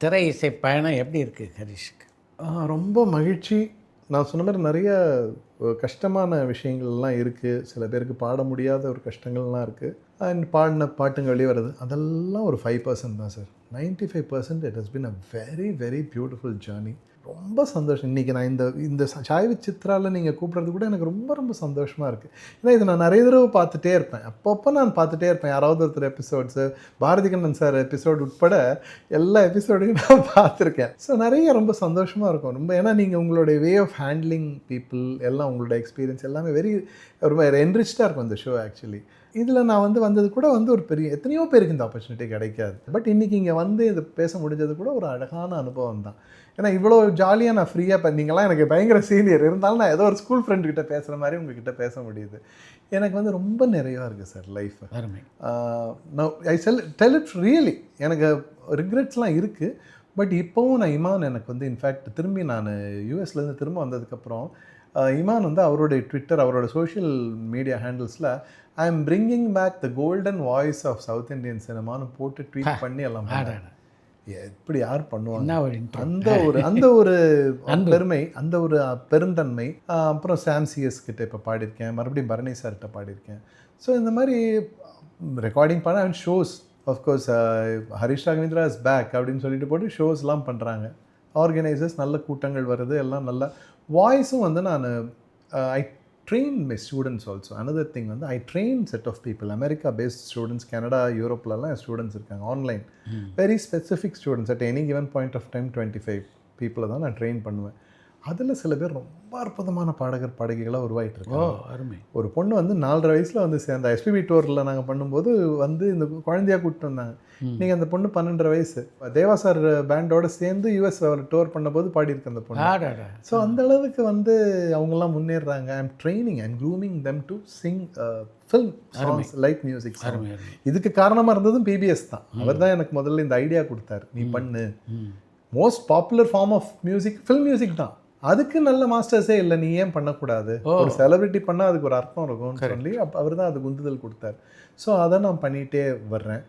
திரை இசை பயணம் எப்படி இருக்குது ஹரிஷ்க்கு? ரொம்ப மகிழ்ச்சி. நான் சொன்ன மாரி நெறைய கஷ்டமான விஷயங்கள்லாம் இருக்குது. சில பேருக்கு பாட முடியாத ஒரு கஷ்டங்கள்லாம் இருக்குது. அண்ட் பாடின பாட்டுங்க வெளிய வருது. அதெல்லாம் ஒரு 5% தான் sir. 95% it has been a very, very beautiful journey. ரொம்ப சந்தோஷம். இன்றைக்கி நான் இந்த சாய் வித் சித்ரால நீங்கள் கூப்பிட்றது கூட எனக்கு ரொம்ப ரொம்ப சந்தோஷமாக இருக்குது. ஏன்னா இதை நான் நிறைய தடவை பார்த்துட்டே இருப்பேன். அப்பப்போ நான் பார்த்துட்டே இருப்பேன். யாராவது ஒருத்தர் episodes, Bharathi Kannan sir episode உட்பட எல்லா எபிசோடையும் நான் பார்த்துருக்கேன். ஸோ நிறைய ரொம்ப சந்தோஷமாக இருக்கும். ரொம்ப ஏன்னா நீங்கள் உங்களுடைய வே ஆஃப் ஹேண்ட்லிங் பீப்புள் எல்லாம் உங்களோட எக்ஸ்பீரியன்ஸ் எல்லாமே ரொம்ப என்ரிச்டாக இருக்கும் இந்த ஷோ ஆக்சுவலி. இதில் நான் வந்தது கூட ஒரு பெரிய எத்தனையோ பேருக்கு இந்த ஆப்பர்ச்சுனிட்டி கிடைக்காது. பட் இன்றைக்கி இங்கே இது பேச முடிஞ்சது கூட ஒரு அழகான அனுபவம் தான். ஏன்னா இவ்வளோ ஜாலியாக நான் ஃப்ரீயாக நீங்களாம் எனக்கு பயங்கர சீனியர் இருந்தாலும் நான் ஏதோ ஒரு ஸ்கூல் ஃப்ரெண்டுக்கிட்ட பேசுகிற மாதிரி உங்ககிட்ட பேச முடியுது. எனக்கு ரொம்ப நிறைவாக இருக்குது sir life. I tell it really. எனக்கு ரிக்ரெட்ஸ்லாம் இருக்குது. பட் இப்போவும் நான் இமான் எனக்கு இன்ஃபேக்ட் திரும்பி நான் யூஎஸ்லேருந்து திரும்ப வந்ததுக்கப்புறம் இமான் அவருடைய ட்விட்டர், அவரோட சோஷியல் மீடியா ஹேண்டில்ஸில் I am bringing back the golden voice of South Indian சினிமான்னு போட்டு ட்வீட் பண்ணி எல்லாம் எப்படி யார் பண்ணுவாங்க? அந்த ஒரு பெருமை, அந்த ஒரு பெருந்தன்மை. அப்புறம் சாம் சிஎஸ் கிட்ட இப்போ பாடியிருக்கேன், மறுபடியும் பரணி சார்கிட்ட பாடியிருக்கேன். ஸோ இந்த மாதிரி ரெக்கார்டிங் பண்ண and shows of course Harish Raghavendra is back அப்படின்னு சொல்லிட்டு போட்டு ஷோஸ்லாம் பண்ணுறாங்க. ஆர்கனைசர்ஸ் நல்ல கூட்டங்கள் வருது, எல்லாம் நல்ல வாய்ஸும் நான் ஐ train my students also. Another thing I train set of people, America based students, Canada, Europe la students irukanga online. Very specific students at any given point of time 25 people தான் நான் train பண்ணுவேன். அதில் சில பேர் ரொம்ப அற்புதமான பாடகிகளாக உருவாகிட்டு இருக்காங்க. அருமை. ஒரு பொண்ணு 4.5 வயசில் சேர்ந்த எஸ்பிபி டூரில் நாங்கள் பண்ணும்போது இந்த குழந்தையாக கூப்பிட்டு வந்தாங்க. நீங்கள் அந்த பொண்ணு 12.5 வயசு தேவா சார் பேண்டோட சேர்ந்து யூஎஸ் டூர் பண்ணும்போது பாடியிருக்கு அந்த பொண்ணு. ஸோ அந்த அளவுக்கு அவங்கெல்லாம் முன்னேறுறாங்க. I am training and grooming them to sing film songs, light music. இதுக்கு காரணமாக இருந்ததும் பிபிஎஸ் தான். அவர் தான் எனக்கு முதல்ல இந்த ஐடியா கொடுத்தாரு, நீ பண்ணு. Most popular form of music film music தான். அதுக்கு நல்ல மாஸ்டர்ஸே இல்லை, நீ ஏன் பண்ணக்கூடாது? ஒரு செலிபிரிட்டி பண்ணால் அதுக்கு ஒரு அர்த்தம் இருக்கும்னு சொல்லி அவர் தான் அதுக்கு உந்துதல் கொடுத்தார். ஸோ அதை நான் பண்ணிகிட்டே வர்றேன்.